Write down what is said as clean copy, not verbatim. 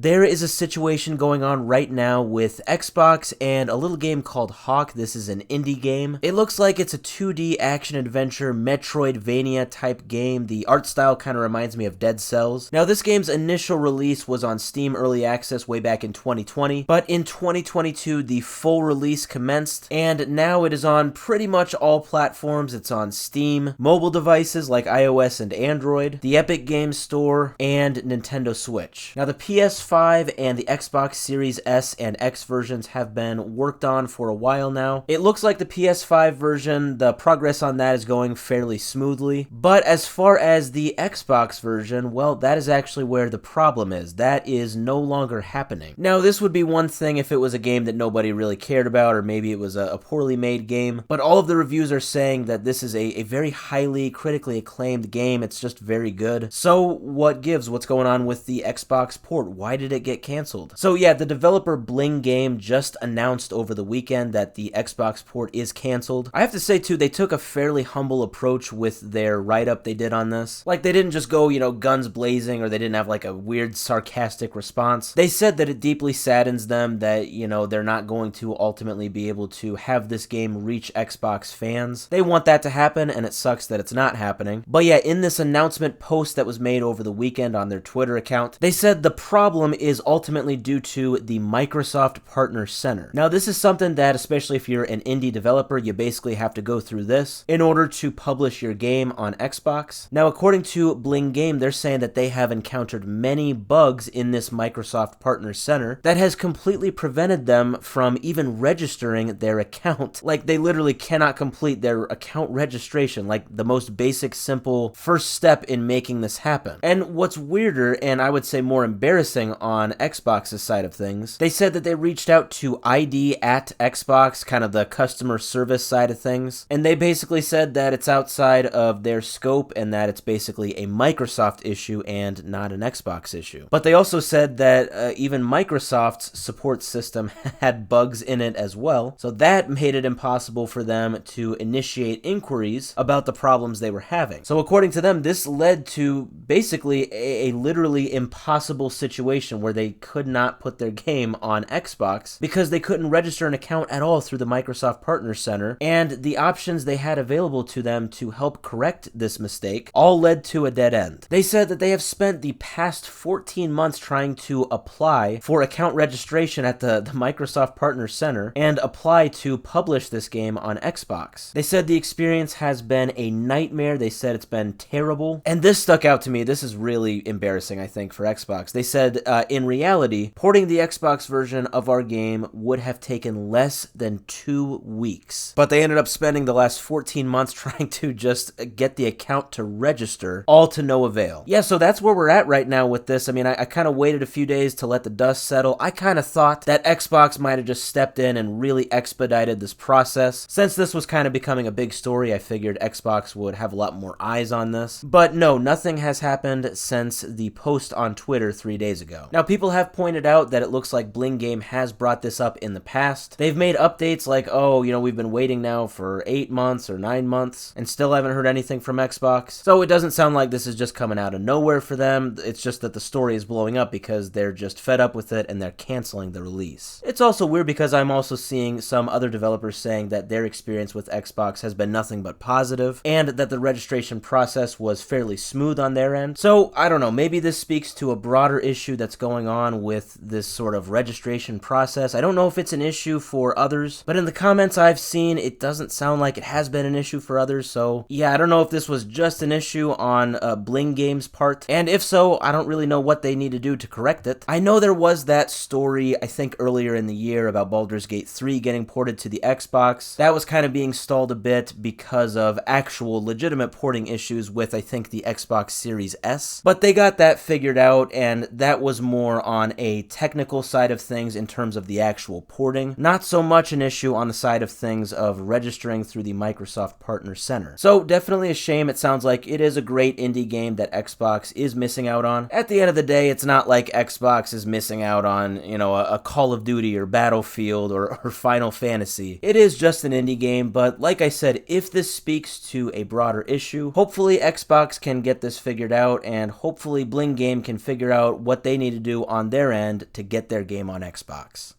There is a situation going on right now with Xbox and a little game called Haak. This is an indie game. It looks like it's a 2D action-adventure Metroidvania type game. The art style kind of reminds me of Dead Cells. Now, this game's initial release was on Steam Early Access way back in 2020, but in 2022, the full release commenced, and now it is on pretty much all platforms. It's on Steam, mobile devices like iOS and Android, the Epic Games Store, and Nintendo Switch. Now, the PS5 and the Xbox Series S and X versions have been worked on for a while now. It looks like the PS5 version, the progress on that is going fairly smoothly, but as far as the Xbox version, well, that is actually where the problem is. That is no longer happening. Now, this would be one thing if it was a game that nobody really cared about, or maybe it was a poorly made game, but all of the reviews are saying that this is a very highly critically acclaimed game. It's just very good. So what gives? What's going on with the Xbox port? Why did it get canceled? So yeah, the developer Blingame just announced over the weekend that the Xbox port is canceled. I have to say too, they took a fairly humble approach with their write-up they did on this. Like, they didn't just go, guns blazing, or they didn't have like a weird sarcastic response. They said that it deeply saddens them that, they're not going to ultimately be able to have this game reach Xbox fans. They want that to happen, and it sucks that it's not happening. But yeah, in this announcement post that was made over the weekend on their Twitter account, they said the problem is ultimately due to the Microsoft Partner Center. Now, this is something that, especially if you're an indie developer, you basically have to go through this in order to publish your game on Xbox. Now, according to Blingame, they're saying that they have encountered many bugs in this Microsoft Partner Center that has completely prevented them from even registering their account. Like, they literally cannot complete their account registration, like the most basic, simple first step in making this happen. And what's weirder, and I would say more embarrassing on Xbox's side of things, they said that they reached out to ID at Xbox, kind of the customer service side of things, and they basically said that it's outside of their scope and that it's basically a Microsoft issue and not an Xbox issue. But they also said that even Microsoft's support system had bugs in it as well, so that made it impossible for them to initiate inquiries about the problems they were having. So according to them, this led to basically a literally impossible situation where they could not put their game on Xbox because they couldn't register an account at all through the Microsoft Partner Center, and the options they had available to them to help correct this mistake all led to a dead end. They said that they have spent the past 14 months trying to apply for account registration at the Microsoft Partner Center and apply to publish this game on Xbox. They said the experience has been a nightmare. They said it's been terrible. And this stuck out to me. This is really embarrassing, I think, for Xbox. They said, in reality, porting the Xbox version of our game would have taken less than 2 weeks. But they ended up spending the last 14 months trying to just get the account to register, all to no avail. Yeah, so that's where we're at right now with this. I mean, I kind of waited a few days to let the dust settle. I kind of thought that Xbox might have just stepped in and really expedited this process. Since this was kind of becoming a big story, I figured Xbox would have a lot more eyes on this. But no, nothing has happened since the post on Twitter 3 days ago. Now, people have pointed out that it looks like Blingame has brought this up in the past. They've made updates like, oh, we've been waiting now for 8 months or 9 months and still haven't heard anything from Xbox. So it doesn't sound like this is just coming out of nowhere for them. It's just that the story is blowing up because they're just fed up with it and they're canceling the release. It's also weird because I'm also seeing some other developers saying that their experience with Xbox has been nothing but positive and that the registration process was fairly smooth on their end. So I don't know, maybe this speaks to a broader issue that's going on with this sort of registration process. I don't know if it's an issue for others, but in the comments I've seen, it doesn't sound like it has been an issue for others. So yeah, I don't know if this was just an issue on Blingame's part, and if so, I don't really know what they need to do to correct it. I know there was that story, I think earlier in the year, about Baldur's Gate 3 getting ported to the Xbox. That was kind of being stalled a bit because of actual legitimate porting issues with, I think, the Xbox Series S. But they got that figured out, and that was more on a technical side of things in terms of the actual porting. Not so much an issue on the side of things of registering through the Microsoft Partner Center. So definitely a shame. It sounds like it is a great indie game that Xbox is missing out on. At the end of the day, it's not like Xbox is missing out on, a Call of Duty or Battlefield or Final Fantasy. It is just an indie game, but like I said, if this speaks to a broader issue, hopefully Xbox can get this figured out, and hopefully Blingame can figure out what they need need to do on their end to get their game on Xbox.